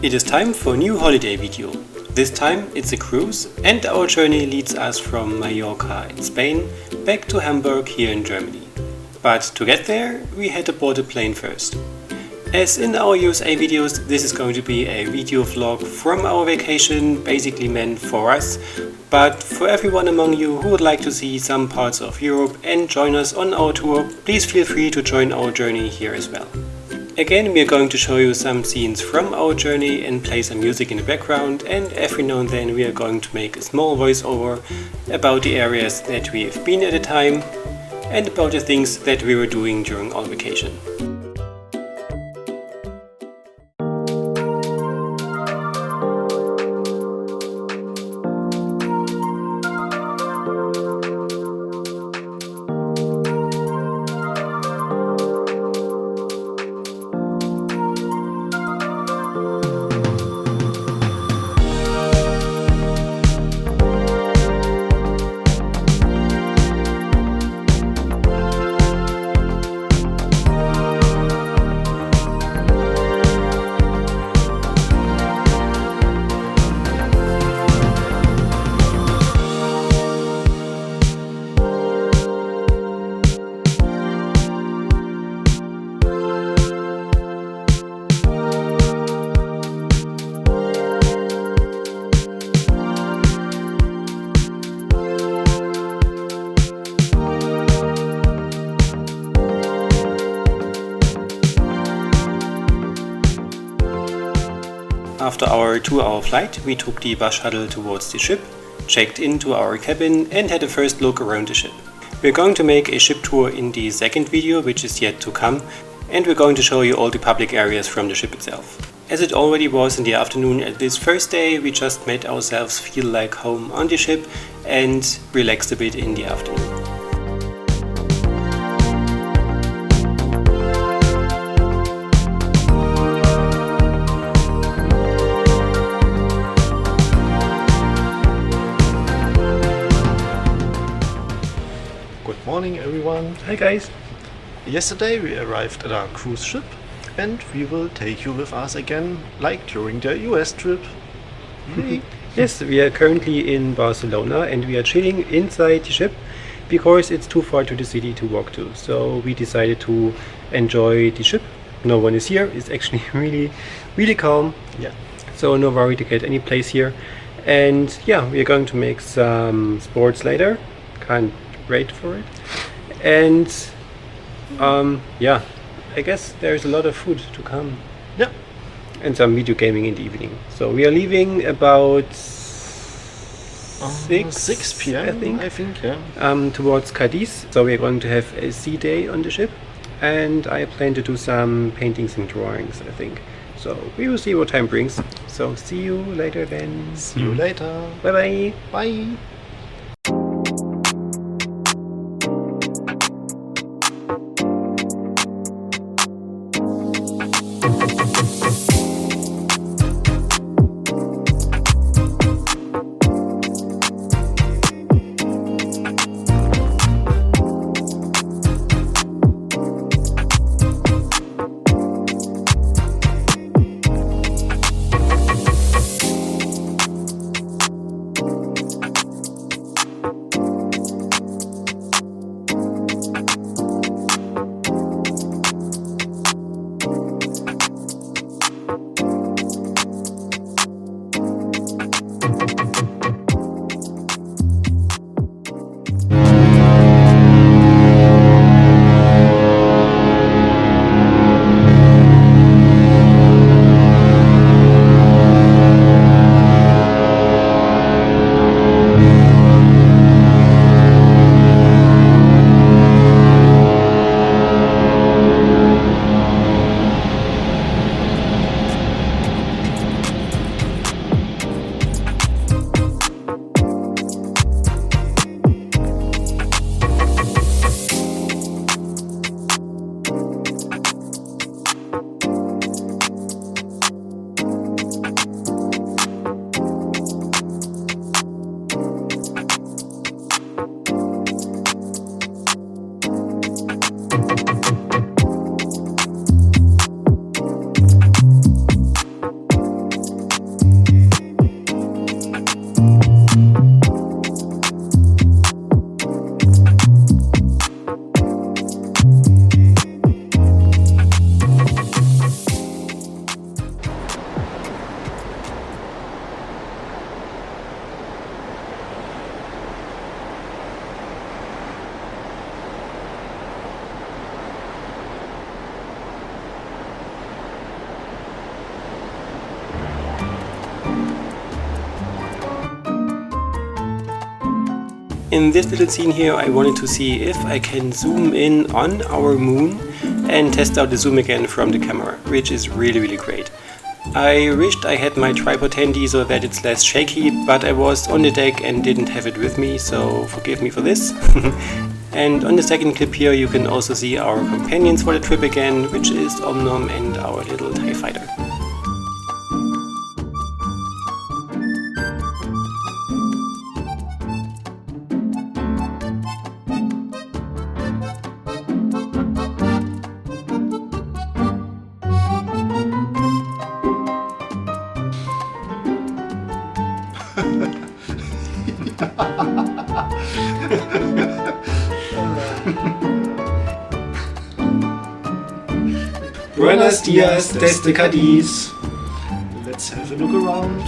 It is time for a new holiday video. This time it's a cruise and our journey leads us from Mallorca in Spain back to Hamburg here in Germany. But to get there we had to board a plane first. As in our USA videos, this is going to be a video vlog from our vacation, basically meant for us, but for everyone among you who would like to see some parts of Europe and join us on our tour, please feel free to join our journey here as well. Again, we are going to show you some scenes from our journey and play some music in the background, and every now and then we are going to make a small voiceover about the areas that we have been at a time and about the things that we were doing during our vacation. After our 2-hour flight, we took the bus shuttle towards the ship, checked into our cabin and had a first look around the ship. We're going to make a ship tour in the second video, which is yet to come, and we're going to show you all the public areas from the ship itself. As it already was in the afternoon at this first day, we just made ourselves feel like home on the ship and relaxed a bit in the afternoon. Good morning everyone. Hi guys! Yesterday we arrived at our cruise ship and we will take you with us again, like during the US trip. Yes, we are currently in Barcelona and we are chilling inside the ship because it's too far to the city to walk to. So we decided to enjoy the ship. No one is here. It's actually really calm. Yeah. So no worry to get any place here. And yeah, we are going to make some sports later. Can't wait for it. And yeah, I guess there's a lot of food to come. Yeah. And some video gaming in the evening. So we are leaving about 6 p.m. I think, yeah. Towards Cadiz. So we are going to have a sea day on the ship, and I plan to do some paintings and drawings, I think. So we will see what time brings. So see you later then. See you later. Bye bye. Bye. In this little scene here I wanted to see if I can zoom in on our moon and test out the zoom again from the camera, which is really great. I wished I had my tripod handy so that it's less shaky, but I was on the deck and didn't have it with me, so forgive me for this. And on the second clip here you can also see our companions for the trip again, which is Omnom and our little TIE fighter. Buenos dias desde Cadiz. Let's have a look around.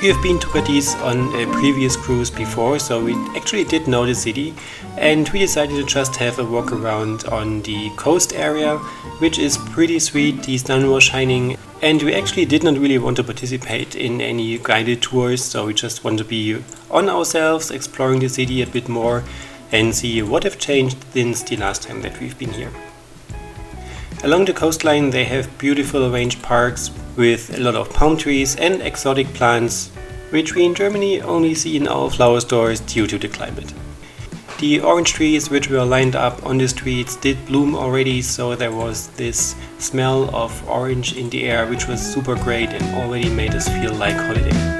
We have been to Cadiz on a previous cruise before, so we actually did know the city, and we decided to just have a walk around on the coast area, which is pretty sweet. The sun was shining, and we actually did not really want to participate in any guided tours, so we just want to be on ourselves, exploring the city a bit more and see what have changed since the last time that we've been here. Along the coastline they have beautiful arranged parks with a lot of palm trees and exotic plants, which we in Germany only see in our flower stores due to the climate. The orange trees which were lined up on the streets did bloom already, so there was this smell of orange in the air, which was super great and already made us feel like holiday.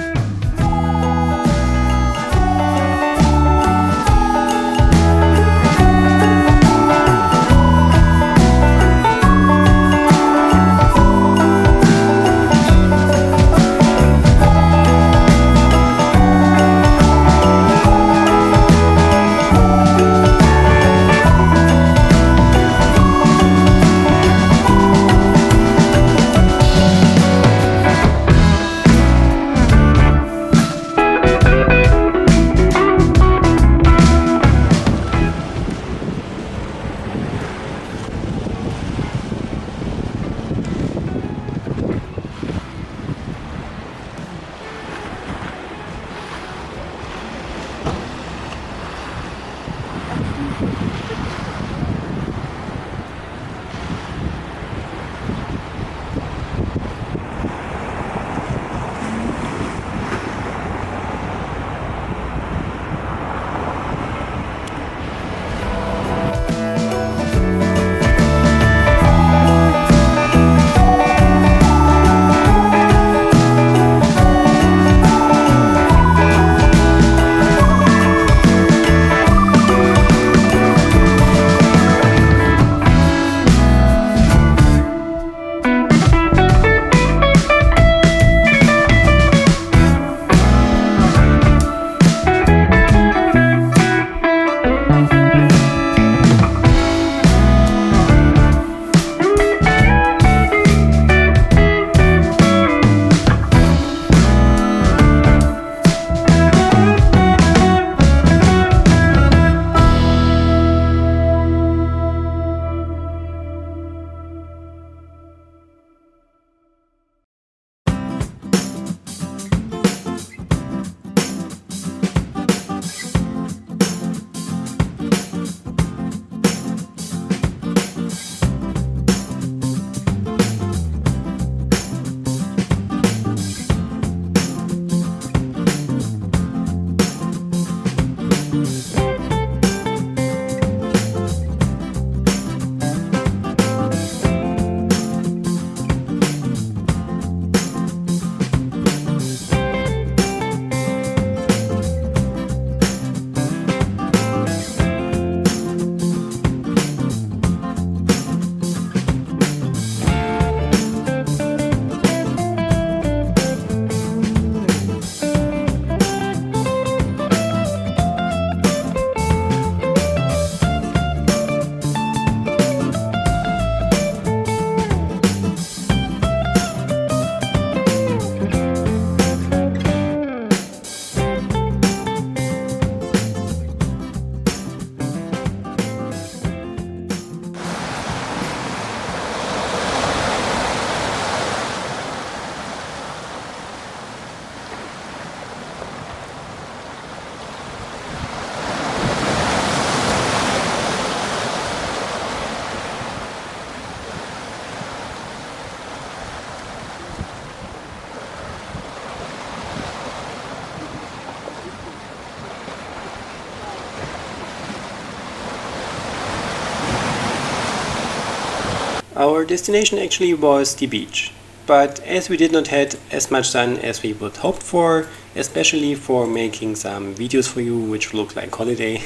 Our destination actually was the beach, but as we did not have as much sun as we would hoped for, especially for making some videos for you which look like holiday,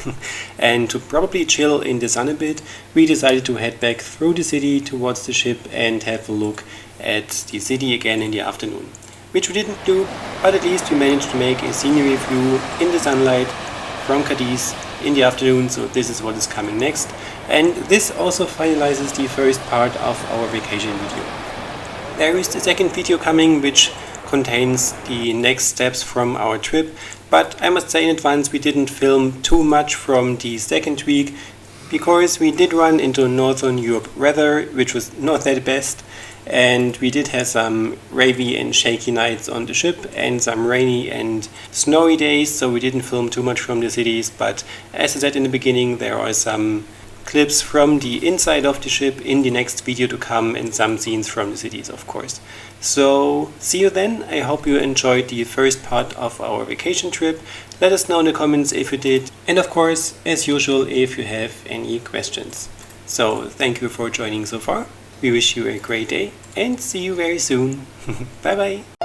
and to probably chill in the sun a bit, we decided to head back through the city towards the ship and have a look at the city again in the afternoon. Which we didn't do, but at least we managed to make a scenery view in the sunlight from Cadiz in the afternoon, so this is what is coming next. And this also finalizes the first part of our vacation video. There is the second video coming, which contains the next steps from our trip, but I must say in advance we didn't film too much from the second week, because we did run into Northern Europe weather, which was not that best, and we did have some wavy and shaky nights on the ship and some rainy and snowy days, so we didn't film too much from the cities. But as I said in the beginning, there are some clips from the inside of the ship in the next video to come, and some scenes from the cities, of course. So see you then. I hope you enjoyed the first part of our vacation trip. Let us know in the comments if you did, and of course, as usual, if you have any questions. So thank you for joining so far. We wish you a great day and see you very soon. Bye bye.